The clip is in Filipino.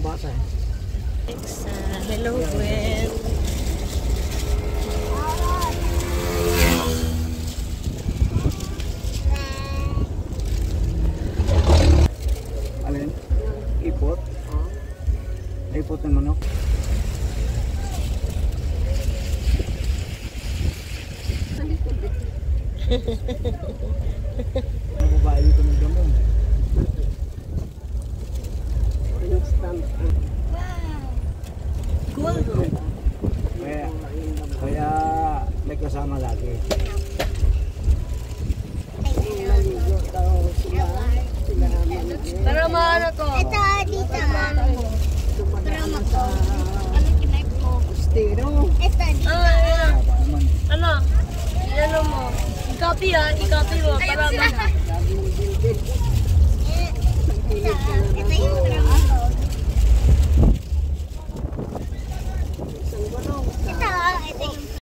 mga bata eh. Hello, Gwen. Alin? Ipot? Ipot ng manok? Ang babae dito ng damo. Cool. Kaya may kasama lagi. Para maano to? Ito, dito. Para mako. Ano kinay mo? Ito, dito. Ano? Ano mo? I-copy ha? I-copy mo.